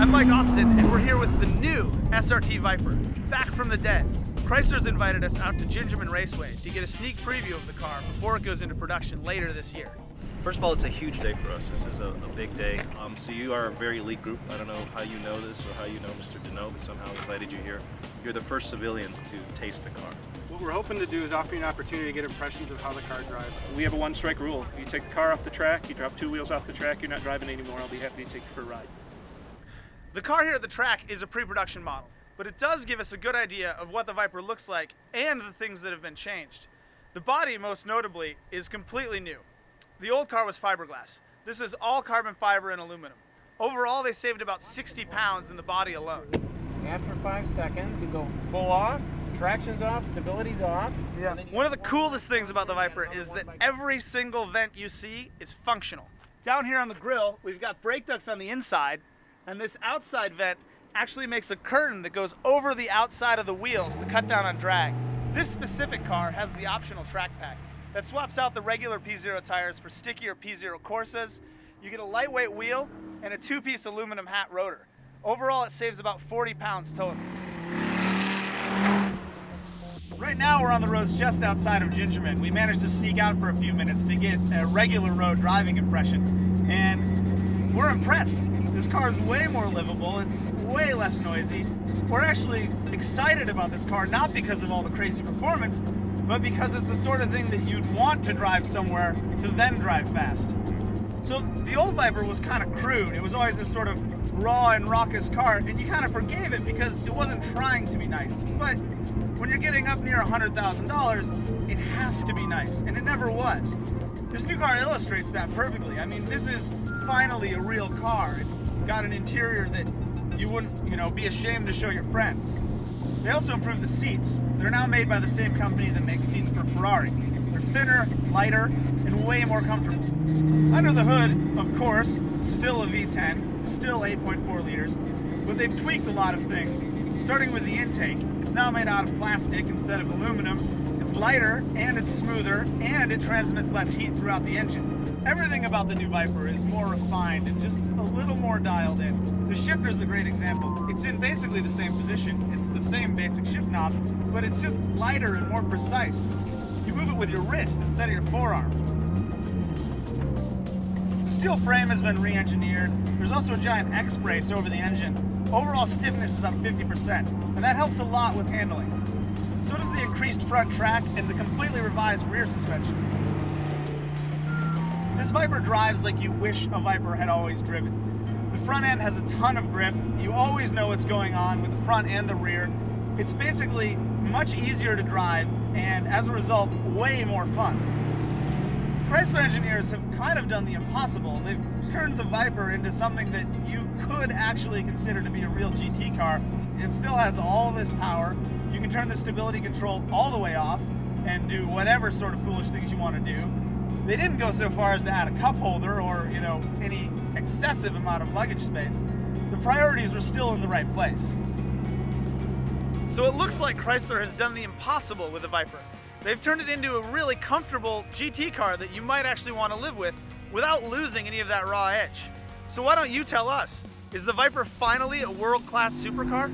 I'm Mike Austin, and we're here with the new SRT Viper, back from the dead. Chrysler's invited us out to Gingerman Raceway to get a sneak preview of the car before it goes into production later this year. First of all, it's a huge day for us. This is a big day. So you are a very elite group. I don't know how you know this or how you know Mr. Deneau, but somehow we invited you here. You're the first civilians to taste the car. What we're hoping to do is offer you an opportunity to get impressions of how the car drives. We have a one-strike rule. If you take the car off the track, you drop two wheels off the track, you're not driving anymore. I'll be happy to take you for a ride. The car here at the track is a pre-production model, but it does give us a good idea of what the Viper looks like and the things that have been changed. The body, most notably, is completely new. The old car was fiberglass. This is all carbon fiber and aluminum. Overall, they saved about 60 pounds in the body alone. After 5 seconds, you go full off, traction's off, stability's off. Yeah. One of the coolest things about the Viper is that every single vent you see is functional. Down here on the grill, we've got brake ducts on the inside, and this outside vent actually makes a curtain that goes over the outside of the wheels to cut down on drag. This specific car has the optional track pack that swaps out the regular P0 tires for stickier P0 Corsas. You get a lightweight wheel and a two-piece aluminum hat rotor. Overall, it saves about 40 pounds total. Right now, we're on the roads just outside of Gingerman. We managed to sneak out for a few minutes to get a regular road driving impression, and we're impressed. This car is way more livable, it's way less noisy. We're actually excited about this car, not because of all the crazy performance, but because it's the sort of thing that you'd want to drive somewhere to then drive fast. So the old Viper was kind of crude. It was always this sort of raw and raucous car, and you kind of forgave it because it wasn't trying to be nice. But when you're getting up near $100,000, it has to be nice, and it never was. This new car illustrates that perfectly. I mean, this is finally a real car. It's got an interior that you wouldn't, be ashamed to show your friends. They also improved the seats. They're now made by the same company that makes seats for Ferrari. They're thinner, lighter, and way more comfortable. Under the hood, of course, still a V10, still 8.4 liters, but they've tweaked a lot of things. Starting with the intake, it's now made out of plastic instead of aluminum. It's lighter, and it's smoother, and it transmits less heat throughout the engine. Everything about the new Viper is more refined and just a little more dialed in. The shifter is a great example. It's in basically the same position. It's the same basic shift knob, but it's just lighter and more precise. You move it with your wrist instead of your forearm. The steel frame has been re-engineered. There's also a giant X-brace over the engine. Overall stiffness is up 50%, and that helps a lot with handling. So does the increased front track and the completely revised rear suspension. This Viper drives like you wish a Viper had always driven. The front end has a ton of grip. You always know what's going on with the front and the rear. It's basically much easier to drive, and as a result, way more fun. Chrysler engineers have kind of done the impossible. They've turned the Viper into something that you could actually consider to be a real GT car. It still has all of this power. You can turn the stability control all the way off and do whatever sort of foolish things you want to do. They didn't go so far as to add a cup holder or, any excessive amount of luggage space. The priorities were still in the right place. So it looks like Chrysler has done the impossible with the Viper. They've turned it into a really comfortable GT car that you might actually want to live with without losing any of that raw edge. So why don't you tell us, is the Viper finally a world-class supercar?